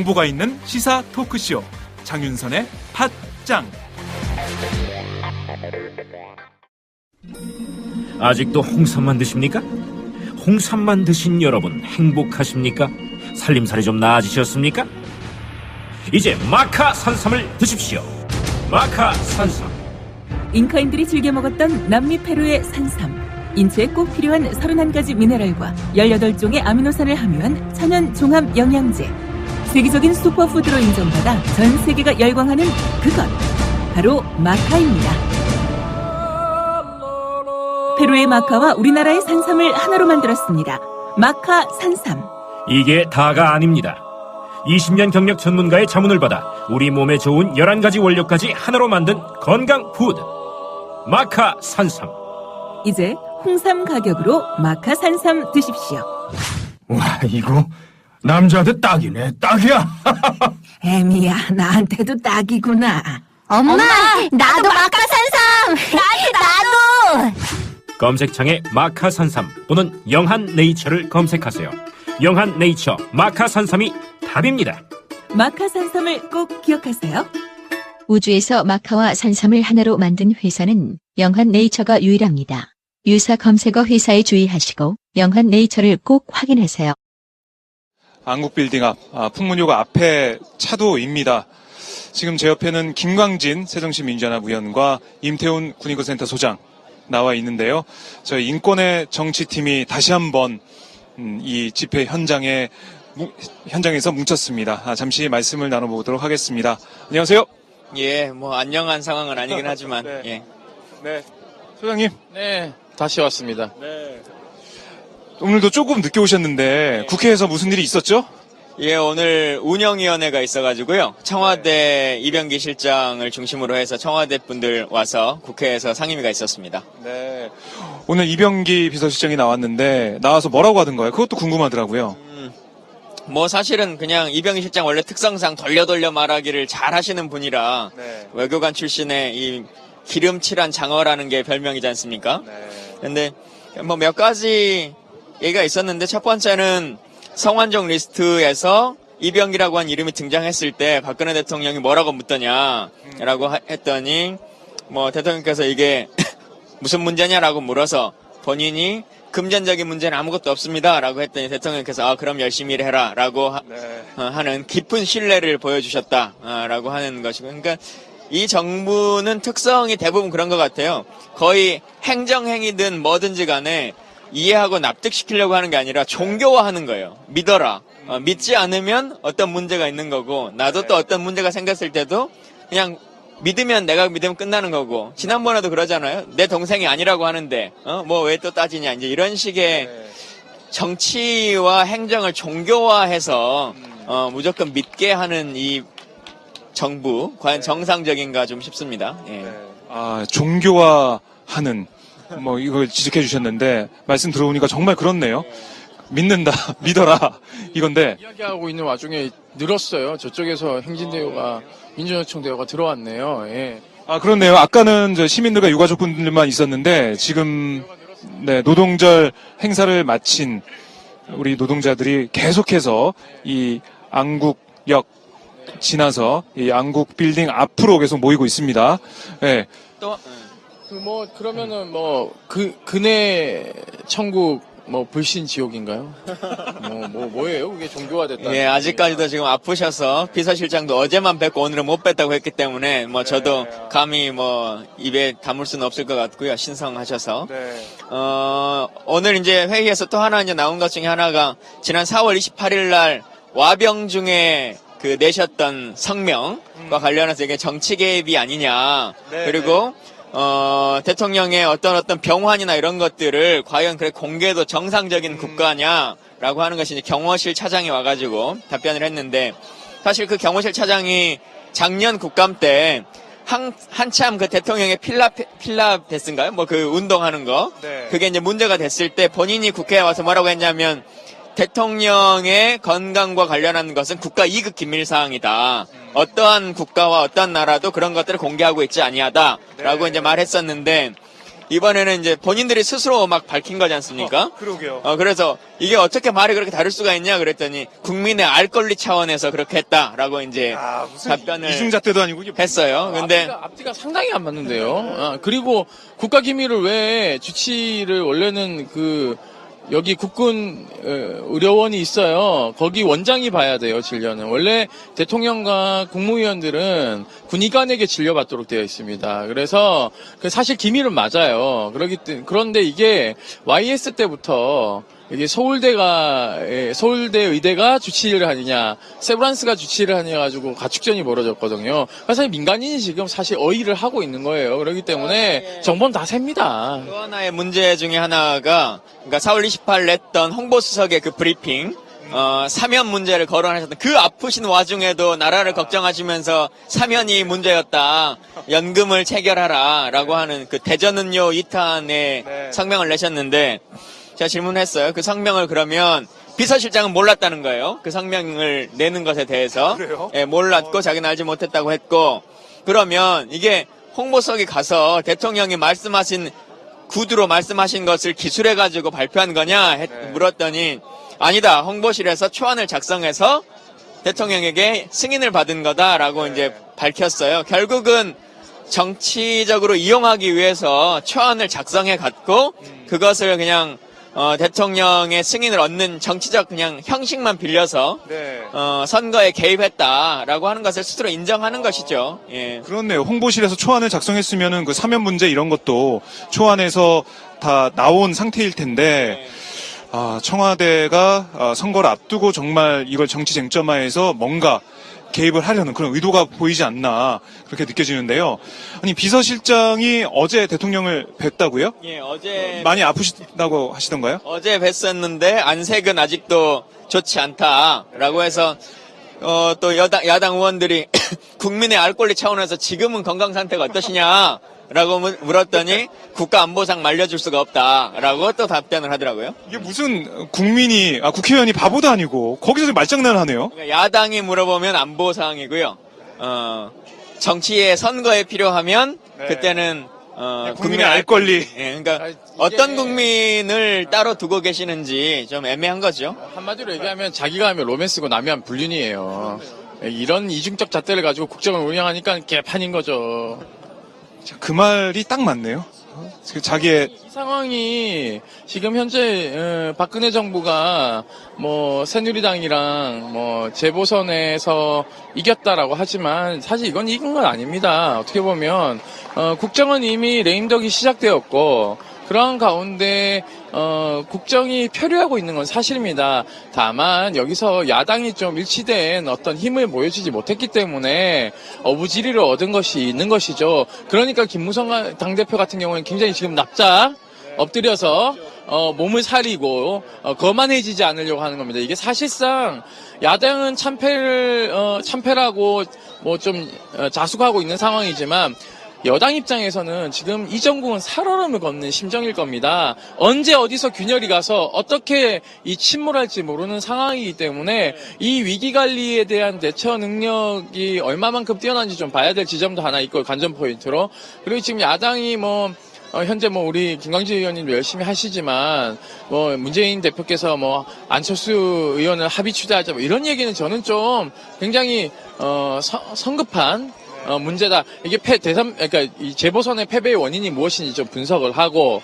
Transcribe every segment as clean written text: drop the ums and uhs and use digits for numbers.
정보가 있는 시사 토크쇼 장윤선의 팟짱. 아직도 홍삼만 드십니까? 홍삼만 드신 여러분 행복하십니까? 살림살이 좀 나아지셨습니까? 이제 마카 산삼을 드십시오. 마카 산삼. 잉카인들이 즐겨 먹었던 남미 페루의 산삼. 인체에 꼭 필요한 31가지 미네랄과 18종의 아미노산을 함유한 천연 종합 영양제. 세계적인 슈퍼푸드로 인정받아 전 세계가 열광하는 그것. 바로 마카입니다. 페루의 마카와 우리나라의 산삼을 하나로 만들었습니다. 마카 산삼. 이게 다가 아닙니다. 20년 경력 전문가의 자문을 받아 우리 몸에 좋은 11가지 원료까지 하나로 만든 건강 푸드. 마카 산삼. 이제 홍삼 가격으로 마카 산삼 드십시오. 와, 이거 남자한테 딱이네. 딱이야. 애미야, 나한테도 딱이구나. 엄마, 나도 마카산삼! 나도! 검색창에 마카 산삼 또는 영한 네이처를 검색하세요. 영한 네이처 마카 산삼이 답입니다. 마카 산삼을 꼭 기억하세요. 우주에서 마카와 산삼을 하나로 만든 회사는 영한 네이처가 유일합니다. 유사 검색어 회사에 주의하시고 영한 네이처를 꼭 확인하세요. 안국빌딩 앞, 풍문요가 앞에 차도입니다. 지금 제 옆에는 김광진 세종시 민주연합 의원과 임태훈 군인권센터 소장 나와 있는데요. 저희 인권의 정치팀이 다시 한번 이 집회 현장에서 뭉쳤습니다. 잠시 말씀을 나눠보도록 하겠습니다. 안녕하세요. 예, 뭐 안녕한 상황은 아니긴 하지만 네. 예. 네, 소장님. 네, 다시 왔습니다. 네. 오늘도 조금 늦게 오셨는데 국회에서 무슨 일이 있었죠? 예, 오늘 운영위원회가 있어가지고요. 청와대 이병기 실장을 중심으로 해서 청와대 분들 와서 국회에서 상임위가 있었습니다. 네. 오늘 이병기 비서실장이 나와서 뭐라고 하던가요? 그것도 궁금하더라고요. 뭐 사실은 그냥 이병기 실장 원래 특성상 돌려 말하기를 잘 하시는 분이라 네. 외교관 출신의 이 기름칠한 장어라는 게 별명이지 않습니까? 네. 근데 뭐 몇 가지 얘기가 있었는데 첫 번째는 성완종 리스트에서 이병기라고 한 이름이 등장했을 때 박근혜 대통령이 뭐라고 묻더냐라고 했더니 뭐 대통령께서 이게 무슨 문제냐라고 물어서 본인이 금전적인 문제는 아무것도 없습니다라고 했더니 대통령께서 그럼 열심히 일해라라고 하는 깊은 신뢰를 보여주셨다라고 하는 것이고, 그러니까 이 정부는 특성이 대부분 그런 것 같아요. 거의 행정행위든 뭐든지 간에 이해하고 납득시키려고 하는 게 아니라 종교화하는 거예요. 믿어라. 믿지 않으면 어떤 문제가 있는 거고, 나도 또 어떤 문제가 생겼을 때도 그냥 믿으면 내가 믿으면 끝나는 거고, 지난번에도 그러잖아요. 내 동생이 아니라고 하는데 뭐 왜 또 따지냐, 이제 이런 식의 정치와 행정을 종교화해서 무조건 믿게 하는 이 정부 과연 정상적인가 좀 싶습니다. 예. 종교화하는 뭐 이걸 지적해 주셨는데 말씀 들어보니까 정말 그렇네요. 믿는다, 믿어라 이건데 이야기하고 있는 와중에 늘었어요. 저쪽에서 행진대요가 민주노총 대요가 들어왔네요. 예. 그렇네요. 아까는 시민들과 유가족분들만 있었는데 지금 노동절 행사를 마친 우리 노동자들이 계속해서 이 안국역 지나서 이 안국 빌딩 앞으로 계속 모이고 있습니다. 네. 또 그러면은 근해 천국 불신 지옥인가요? 뭐예요? 그게 종교화됐다. 예, 아직까지도 지금 아프셔서 비서실장도 어제만 뵙고 오늘은 못 뵀다고 했기 때문에 저도 감히 입에 담을 수는 없을 것 같고요. 신성하셔서. 오늘 이제 회의에서 또 하나 이제 나온 것 중에 하나가 지난 4월 28일 날 와병중에 내셨던 성명과 관련해서 이게 정치 개입이 아니냐. 그리고 대통령의 어떤 병환이나 이런 것들을 과연 공개도 정상적인 국가냐라고 하는 것이 이제 경호실 차장이 와가지고 답변을 했는데, 사실 그 경호실 차장이 작년 국감 때 한참 대통령의 필라테스인가요? 운동하는 거. 그게 이제 문제가 됐을 때 본인이 국회에 와서 뭐라고 했냐면, 대통령의 건강과 관련한 것은 국가 이익 기밀 사항이다. 어떠한 국가와 어떠한 나라도 그런 것들을 공개하고 있지 아니하다라고 이제 말했었는데, 이번에는 이제 본인들이 스스로 막 밝힌 거지 않습니까? 그러게요. 그래서 이게 어떻게 말이 그렇게 다를 수가 있냐 그랬더니 국민의 알 권리 차원에서 그렇게 했다라고 이제 무슨 답변을 이중잣대도 아니고 이게 했어요. 근데 앞뒤가 상당히 안 맞는데요. 그리고 국가기밀을 왜 주치를 원래는 여기 국군 의료원이 있어요. 거기 원장이 봐야 돼요, 진료는. 원래 대통령과 국무위원들은 군의관에게 진료받도록 되어 있습니다. 그래서 사실 기밀은 맞아요. 그런데 이게 YS 때부터 이게 서울대 의대가 주치의를 하느냐, 세브란스가 주치의를 하느냐 가지고 가축전이 벌어졌거든요. 그래서 민간인이 지금 사실 어의를 하고 있는 거예요. 그렇기 때문에 정보는 다 셉니다. 또 하나의 문제 중에 하나가 그러니까 4월 28일 냈던 홍보수석의 그 브리핑 사면 문제를 거론하셨던 그 아프신 와중에도 나라를 걱정하시면서 사면이 문제였다. 연금을 체결하라라고 하는 그 대전은요 2탄의 성명을 내셨는데 제가 질문했어요. 그 성명을 그러면 비서실장은 몰랐다는 거예요. 그 성명을 내는 것에 대해서. 그래요? 예, 몰랐고 자기는 알지 못했다고 했고 그러면 이게 홍보석이 가서 대통령이 말씀하신 구두로 말씀하신 것을 기술해가지고 발표한 거냐 물었더니 아니다. 홍보실에서 초안을 작성해서 대통령에게 승인을 받은 거다라고 이제 밝혔어요. 결국은 정치적으로 이용하기 위해서 초안을 작성해 갔고 그것을 그냥 대통령의 승인을 얻는 정치적 그냥 형식만 빌려서 선거에 개입했다라고 하는 것을 스스로 인정하는 것이죠. 예. 그렇네요. 홍보실에서 초안을 작성했으면은 그 사면 문제 이런 것도 초안에서 다 나온 상태일 텐데 청와대가 선거를 앞두고 정말 이걸 정치 쟁점화해서 뭔가 개입을 하려는 그런 의도가 보이지 않나 그렇게 느껴지는데요. 아니 비서실장이 어제 대통령을 뵀다고요? 예, 어제 많이 아프시다고 하시던가요? 어제 뵀었는데 안색은 아직도 좋지 않다라고 해서 또 야당 의원들이 국민의 알 권리 차원에서 지금은 건강 상태가 어떠시냐라고 물었더니 국가안보상 말려줄 수가 없다라고 또 답변을 하더라고요. 이게 무슨 국회의원이 바보도 아니고 거기서 말장난을 하네요. 그러니까 야당이 물어보면 안보 사항이고요. 정치의 선거에 필요하면 그때는 국민의 알 권리. 예, 그러니까 어떤 국민을 따로 두고 계시는지 좀 애매한 거죠. 한마디로 얘기하면 자기가 하면 로맨스고 남이 하면 불륜이에요. 이런 이중적 잣대를 가지고 국정을 운영하니까 개판인 거죠. 그 말이 딱 맞네요. 자기의 이 상황이 지금 현재 박근혜 정부가 새누리당이랑 재보선에서 이겼다라고 하지만 사실 이건 이긴 건 아닙니다. 어떻게 보면 국정은 이미 레임덕이 시작되었고 그런 가운데 국정이 표류하고 있는 건 사실입니다. 다만 여기서 야당이 좀 일치된 어떤 힘을 보여주지 못했기 때문에 어부지리를 얻은 것이 있는 것이죠. 그러니까 김무성 당대표 같은 경우는 굉장히 지금 납작 엎드려서 몸을 사리고 거만해지지 않으려고 하는 겁니다. 이게 사실상 야당은 참패라고 좀 자숙하고 있는 상황이지만 여당 입장에서는 지금 이 정국은 살얼음을 걷는 심정일 겁니다. 언제 어디서 균열이 가서 어떻게 이 침몰할지 모르는 상황이기 때문에 이 위기 관리에 대한 대처 능력이 얼마만큼 뛰어난지 좀 봐야 될 지점도 하나 있고 관전 포인트로. 그리고 지금 야당이 현재 우리 김광진 의원님도 열심히 하시지만 문재인 대표께서 안철수 의원을 합의 추대하자 이런 얘기는 저는 좀 굉장히 성급한 문제다. 이게 그러니까 이 재보선의 패배의 원인이 무엇인지 좀 분석을 하고,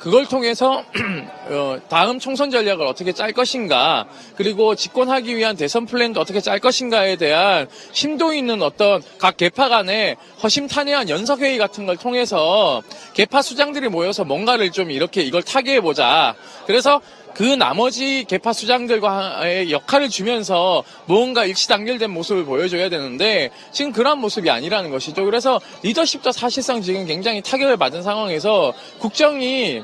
그걸 통해서, 다음 총선 전략을 어떻게 짤 것인가, 그리고 집권하기 위한 대선 플랜도 어떻게 짤 것인가에 대한 심도 있는 어떤 각 계파 간의 허심탄회한 연석회의 같은 걸 통해서 계파 수장들이 모여서 뭔가를 좀 이렇게 이걸 타개해보자. 그래서 그 나머지 계파 수장들과의 역할을 주면서 뭔가 일치단결된 모습을 보여줘야 되는데 지금 그런 모습이 아니라는 것이죠. 그래서 리더십도 사실상 지금 굉장히 타격을 받은 상황에서 국정이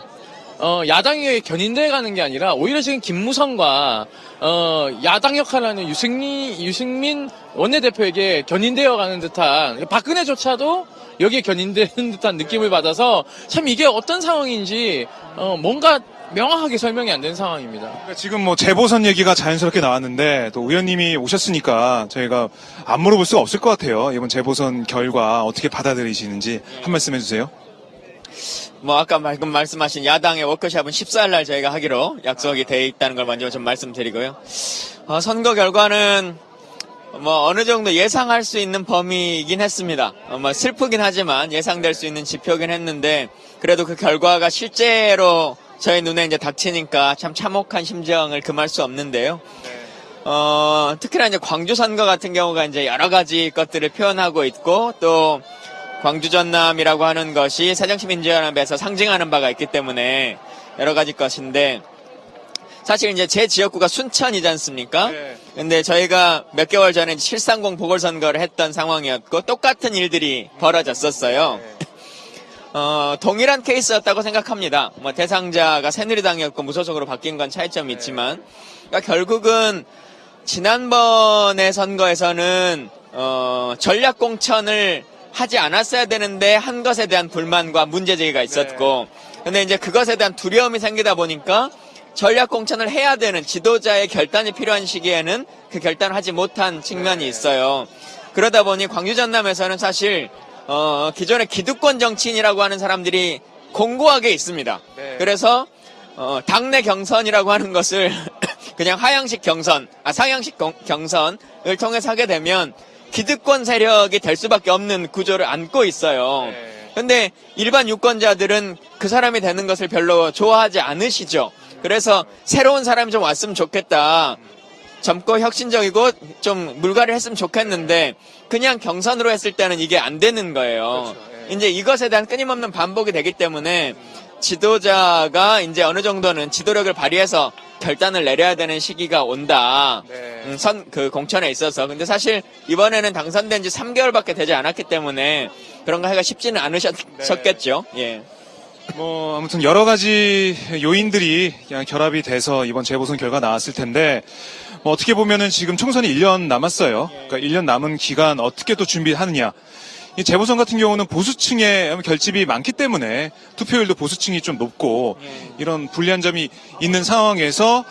야당에 견인돼 가는 게 아니라 오히려 지금 김무성과 야당 역할을 하는 유승민 원내대표에게 견인되어 가는 듯한 박근혜조차도 여기에 견인되는 듯한 느낌을 받아서 참 이게 어떤 상황인지 뭔가 명확하게 설명이 안 되는 상황입니다. 그러니까 지금 재보선 얘기가 자연스럽게 나왔는데 또 의원님이 오셨으니까 저희가 안 물어볼 수가 없을 것 같아요. 이번 재보선 결과 어떻게 받아들이시는지 한 말씀 해주세요. 뭐 아까 방금 말씀하신 야당의 워크숍은 14일 날 저희가 하기로 약속이 돼 있다는 걸 먼저 좀 말씀드리고요. 선거 결과는 뭐 어느 정도 예상할 수 있는 범위이긴 했습니다. 뭐 슬프긴 하지만 예상될 수 있는 지표긴 했는데 그래도 그 결과가 실제로 저희 눈에 이제 닥치니까 참 참혹한 심정을 금할 수 없는데요. 특히나 이제 광주 선거 같은 경우가 이제 여러 가지 것들을 표현하고 있고 또 광주 전남이라고 하는 것이 새정치민주연합에서 상징하는 바가 있기 때문에 여러 가지 것인데 사실 이제 제 지역구가 순천이지 않습니까? 네. 근데 저희가 몇 개월 전에 730 보궐선거를 했던 상황이었고 똑같은 일들이 벌어졌었어요. 동일한 케이스였다고 생각합니다. 뭐 대상자가 새누리당이었고 무소속으로 바뀐 건 차이점이 있지만 그러니까 결국은 지난번의 선거에서는 전략 공천을 하지 않았어야 되는데 한 것에 대한 불만과 문제 제기가 있었고 근데 이제 그것에 대한 두려움이 생기다 보니까 전략 공천을 해야 되는 지도자의 결단이 필요한 시기에는 그 결단을 하지 못한 측면이 있어요. 그러다 보니 광주 전남에서는 사실 기존의 기득권 정치인이라고 하는 사람들이 공고하게 있습니다. 그래서 당내 경선이라고 하는 것을 그냥 하향식 경선, 상향식 경선을 통해서 하게 되면 기득권 세력이 될 수밖에 없는 구조를 안고 있어요. 근데 일반 유권자들은 그 사람이 되는 것을 별로 좋아하지 않으시죠. 그래서 새로운 사람이 좀 왔으면 좋겠다. 젊고 혁신적이고 좀 물갈이를 했으면 좋겠는데 그냥 경선으로 했을 때는 이게 안 되는 거예요. 이제 이것에 대한 끊임없는 반복이 되기 때문에 지도자가 이제 어느 정도는 지도력을 발휘해서 결단을 내려야 되는 시기가 온다. 그 공천에 있어서. 근데 사실 이번에는 당선된 지 3개월밖에 되지 않았기 때문에 그런 거 하기가 쉽지는 않으셨겠죠. 예. 뭐 아무튼 여러 가지 요인들이 그냥 결합이 돼서 이번 재보선 결과 나왔을 텐데 뭐 어떻게 보면은 지금 총선이 1년 남았어요. 그러니까 1년 남은 기간 어떻게 또 준비하느냐. 이 재보선 같은 경우는 보수층의 결집이 많기 때문에 투표율도 보수층이 좀 높고 이런 불리한 점이 있는 상황에서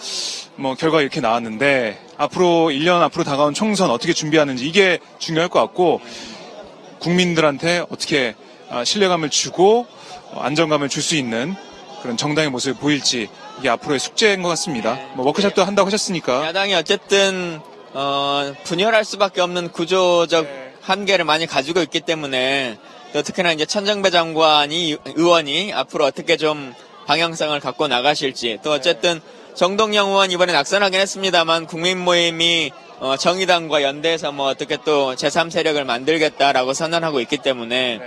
뭐 결과가 이렇게 나왔는데 앞으로 1년 앞으로 다가온 총선 어떻게 준비하는지 이게 중요할 것 같고 국민들한테 어떻게 신뢰감을 주고 안정감을 줄 수 있는 그런 정당의 모습을 보일지 이게 앞으로의 숙제인 것 같습니다. 뭐 워크숍도 한다고 하셨으니까 야당이 어쨌든 분열할 수밖에 없는 구조적 한계를 많이 가지고 있기 때문에 또 특히나 이제 천정배 장관이 의원이 앞으로 어떻게 좀 방향성을 갖고 나가실지 또 어쨌든 정동영 의원 이번에 낙선하긴 했습니다만 국민모임이 정의당과 연대해서 뭐 어떻게 또 제3세력을 만들겠다라고 선언하고 있기 때문에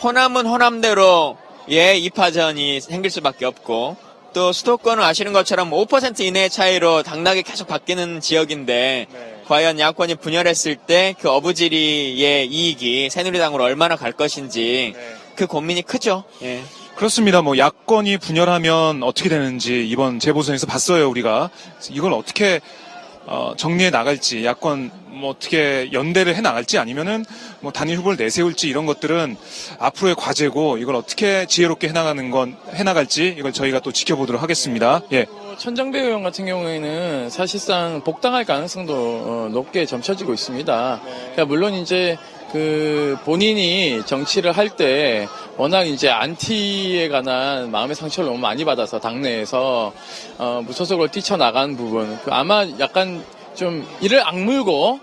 호남은 호남대로 2파전이 생길 수밖에 없고 또 수도권은 아시는 것처럼 5% 이내의 차이로 당락이 계속 바뀌는 지역인데 과연 야권이 분열했을 때 그 어부지리의 이익이 새누리당으로 얼마나 갈 것인지 그 고민이 크죠. 예. 그렇습니다. 뭐 야권이 분열하면 어떻게 되는지 이번 재보선에서 봤어요. 우리가 이걸 어떻게 정리해 나갈지 야권 뭐 어떻게 연대를 해 나갈지 아니면은 뭐 단일 후보를 내세울지 이런 것들은 앞으로의 과제고 이걸 어떻게 지혜롭게 해 나갈지 이걸 저희가 또 지켜보도록 하겠습니다. 예. 천정배 의원 같은 경우에는 사실상 복당할 가능성도 높게 점쳐지고 있습니다. 그러니까 물론 이제 그 본인이 정치를 할 때 워낙 이제 안티에 관한 마음의 상처를 너무 많이 받아서 당내에서 무소속으로 뛰쳐나간 부분 아마 약간 좀 이를 악물고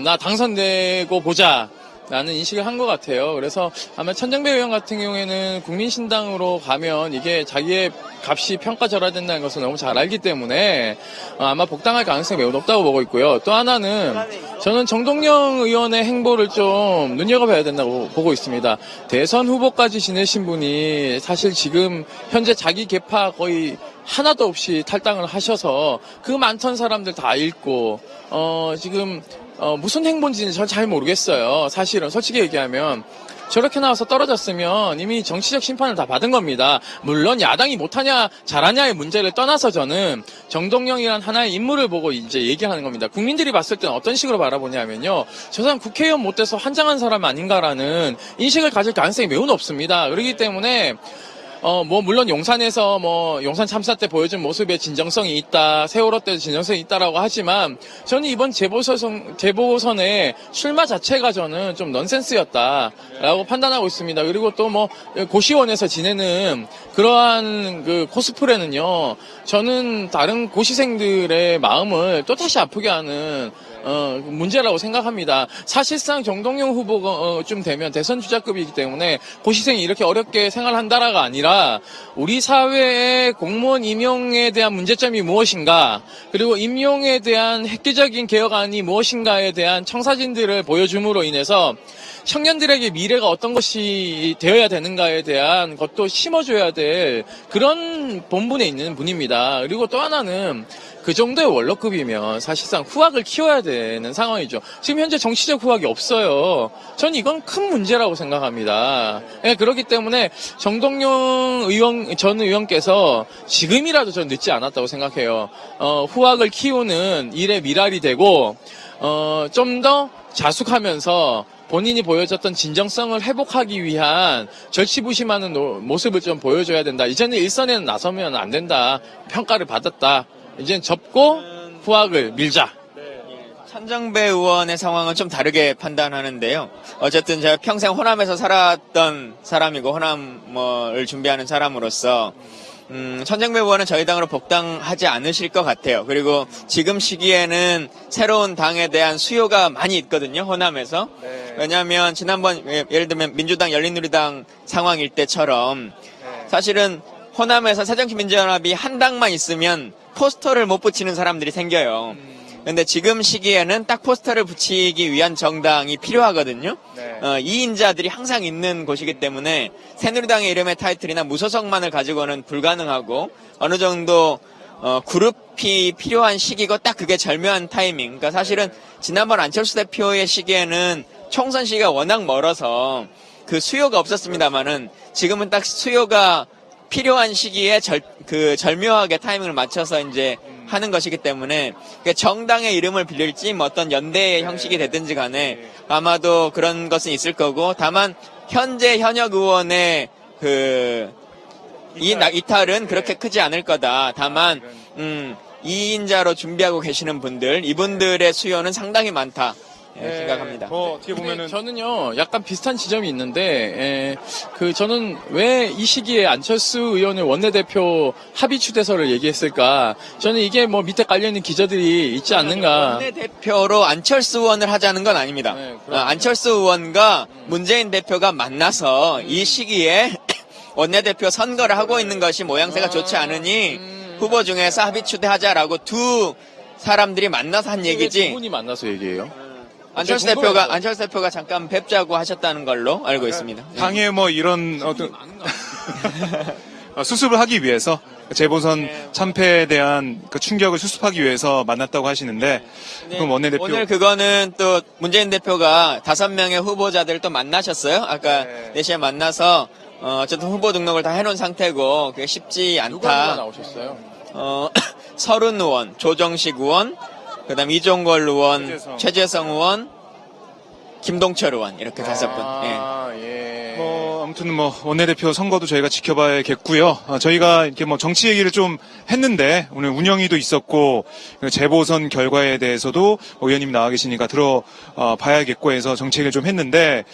나 당선되고 보자 라는 인식을 한 것 같아요. 그래서 아마 천정배 의원 같은 경우에는 국민신당으로 가면 이게 자기의 값이 평가절하된다는 것을 너무 잘 알기 때문에 아마 복당할 가능성이 매우 높다고 보고 있고요. 또 하나는 저는 정동영 의원의 행보를 좀 눈여겨봐야 된다고 보고 있습니다. 대선 후보까지 지내신 분이 사실 지금 현재 자기 계파 거의 하나도 없이 탈당을 하셔서 그 많던 사람들 다 잃고 지금 무슨 행보인지는 전 잘 모르겠어요. 사실은 솔직히 얘기하면 저렇게 나와서 떨어졌으면 이미 정치적 심판을 다 받은 겁니다. 물론 야당이 못하냐 잘하냐의 문제를 떠나서 저는 정동영이란 하나의 인물을 보고 이제 얘기하는 겁니다. 국민들이 봤을 때는 어떤 식으로 바라보냐면요. 저 사람 국회의원 못 돼서 환장한 사람 아닌가라는 인식을 가질 가능성이 매우 높습니다. 그렇기 때문에 물론 용산에서 용산 참사 때 보여준 모습에 진정성이 있다, 세월호 때도 진정성이 있다라고 하지만, 저는 이번 재보선의 출마 자체가 저는 좀 넌센스였다라고 판단하고 있습니다. 그리고 또 고시원에서 지내는 그러한 그 코스프레는요, 저는 다른 고시생들의 마음을 또 다시 아프게 하는 문제라고 생각합니다. 사실상 정동영 후보가 좀 되면 대선 주자급이기 때문에 고시생이 이렇게 어렵게 생활한다라가 아니라 우리 사회의 공무원 임용에 대한 문제점이 무엇인가, 그리고 임용에 대한 획기적인 개혁안이 무엇인가에 대한 청사진들을 보여줌으로 인해서 청년들에게 미래가 어떤 것이 되어야 되는가에 대한 것도 심어줘야 될 그런 본분에 있는 분입니다. 그리고 또 하나는 그 정도의 원로급이면 사실상 후학을 키워야 되는 상황이죠. 지금 현재 정치적 후학이 없어요. 전 이건 큰 문제라고 생각합니다. 네, 그렇기 때문에 정동영 전 의원께서 지금이라도 전 늦지 않았다고 생각해요. 후학을 키우는 일의 미랄이 되고 좀 더 자숙하면서 본인이 보여줬던 진정성을 회복하기 위한 절치부심하는 모습을 좀 보여줘야 된다. 이제는 일선에는 나서면 안 된다. 평가를 받았다. 이제는 접고 후학을 밀자. 천정배 의원의 상황은 좀 다르게 판단하는데요. 어쨌든 제가 평생 호남에서 살았던 사람이고 호남을 준비하는 사람으로서 천정배 의원은 저희 당으로 복당하지 않으실 것 같아요. 그리고 지금 시기에는 새로운 당에 대한 수요가 많이 있거든요, 호남에서. 왜냐하면 지난번 예를 들면 민주당, 열린우리당 상황일 때처럼 사실은 호남에서 새정치민주연합이 한 당만 있으면 포스터를 못 붙이는 사람들이 생겨요. 근데 지금 시기에는 딱 포스터를 붙이기 위한 정당이 필요하거든요. 이 인자들이 항상 있는 곳이기 때문에 새누리당의 이름의 타이틀이나 무소속만을 가지고는 불가능하고 어느 정도 그룹이 필요한 시기고 딱 그게 절묘한 타이밍. 그러니까 사실은 지난번 안철수 대표의 시기에는 총선 시기가 워낙 멀어서 그 수요가 없었습니다만은 지금은 딱 수요가 필요한 시기에 절묘하게 타이밍을 맞춰서 이제 하는 것이기 때문에 정당의 이름을 빌릴지 어떤 연대의 형식이 되든지 간에 아마도 그런 것은 있을 거고, 다만 현재 현역 의원의 이탈은 그렇게 크지 않을 거다. 다만 2인자로 준비하고 계시는 분들, 이분들의 수요는 상당히 많다. 생각합니다. 어떻게 보면은 저는요 약간 비슷한 지점이 있는데 저는 왜 이 시기에 안철수 의원을 원내대표 합의 추대서를 얘기했을까? 저는 이게 밑에 깔려 있는 기자들이 있지 않는가? 원내대표로 안철수 의원을 하자는 건 아닙니다. 안철수 의원과 문재인 대표가 만나서 이 시기에 원내대표 선거를 하고 있는 것이 모양새가 좋지 않으니 후보 중에서 합의 추대하자라고 두 사람들이 만나서 한 얘기지. 두 분이 만나서 얘기해요? 안철수 대표가 잠깐 뵙자고 하셨다는 걸로 알고 있습니다. 당에 이런 어떤 수습을 하기 위해서 재보선 참패에 대한 그 충격을 수습하기 위해서 만났다고 하시는데, 그럼 원내대표 오늘 그거는 또 문재인 대표가 5명의 후보자들 또 만나셨어요. 아까 4시에 만나서 어쨌든 후보 등록을 다 해놓은 상태고 그게 쉽지 않다. 누가 나오셨어요? 서른 의원, 조정식 의원, 그다음 이종걸 의원, 최재성 의원, 김동철 의원 이렇게 5분. 아무튼 원내대표 선거도 저희가 지켜봐야겠고요. 저희가 이렇게 정치 얘기를 좀 했는데 오늘 운영위도 있었고 재보선 결과에 대해서도 의원님 나와 계시니까 들어봐야겠고 해서 정치 얘기를 좀 했는데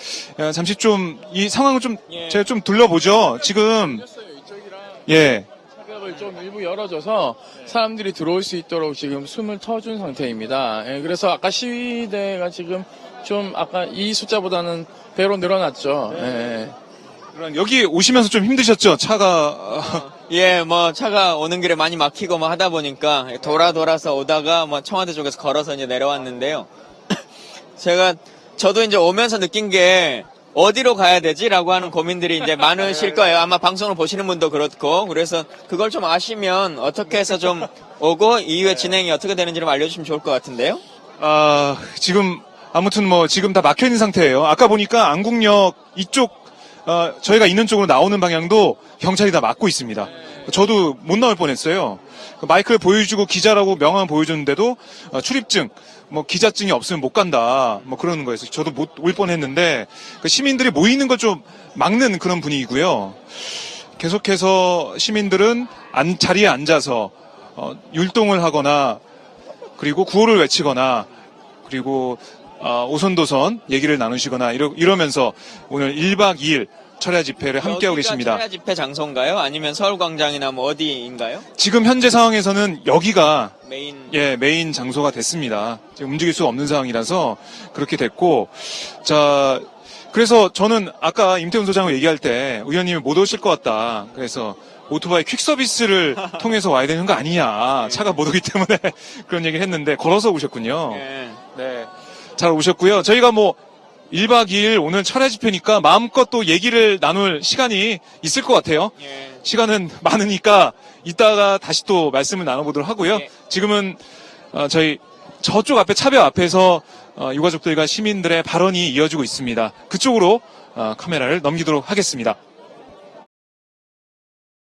잠시 좀 이 상황을 좀 제가 좀 둘러보죠. 지금 차벽을 좀 일부 열어줘서 사람들이 들어올 수 있도록 지금 숨을 터준 상태입니다. 그래서 아까 시위대가 지금 좀 아까 이 숫자보다는 배로 늘어났죠. 여기 오시면서 좀 힘드셨죠? 차가 차가 오는 길에 많이 막히고 하다 보니까 돌아서 오다가 청와대 쪽에서 걸어서 이제 내려왔는데요. 저도 이제 오면서 느낀 게 어디로 가야 되지라고 하는 고민들이 이제 많으실 거예요. 아마 방송을 보시는 분도 그렇고. 그래서 그걸 좀 아시면 어떻게 해서 좀 오고 이후에 진행이 어떻게 되는지 좀 알려주시면 좋을 것 같은데요. 지금 아무튼 지금 다 막혀 있는 상태예요. 아까 보니까 안국역 이쪽 저희가 있는 쪽으로 나오는 방향도 경찰이 다 막고 있습니다. 저도 못 나올 뻔했어요. 마이크를 보여주고 기자라고 명함 보여줬는데도 출입증, 기자증이 없으면 못 간다, 그러는 거였어요. 저도 못 올 뻔했는데 시민들이 모이는 걸 좀 막는 그런 분위기고요. 계속해서 시민들은 자리에 앉아서 율동을 하거나 그리고 구호를 외치거나 그리고 오손도손 얘기를 나누시거나 이러면서 오늘 1박 2일 철야 집회를 함께하고 계십니다. 철야 집회 장소인가요? 아니면 서울광장이나 뭐 어디인가요? 지금 현재 상황에서는 여기가 메인. 메인 장소가 됐습니다. 지금 움직일 수 없는 상황이라서 그렇게 됐고, 자, 그래서 저는 아까 임태훈 소장과 얘기할 때 의원님이 못 오실 것 같다. 그래서 오토바이 퀵 서비스를 통해서 와야 되는 거 아니냐. 차가 못 오기 때문에 그런 얘기를 했는데 걸어서 오셨군요. 네. 잘 오셨고요. 저희가 뭐 1박 2일 오늘 철야 집회니까 마음껏 또 얘기를 나눌 시간이 있을 것 같아요. 시간은 많으니까 이따가 다시 또 말씀을 나눠보도록 하고요. 지금은 저희 저쪽 앞에 차벽 앞에서 유가족들과 시민들의 발언이 이어지고 있습니다. 그쪽으로 카메라를 넘기도록 하겠습니다.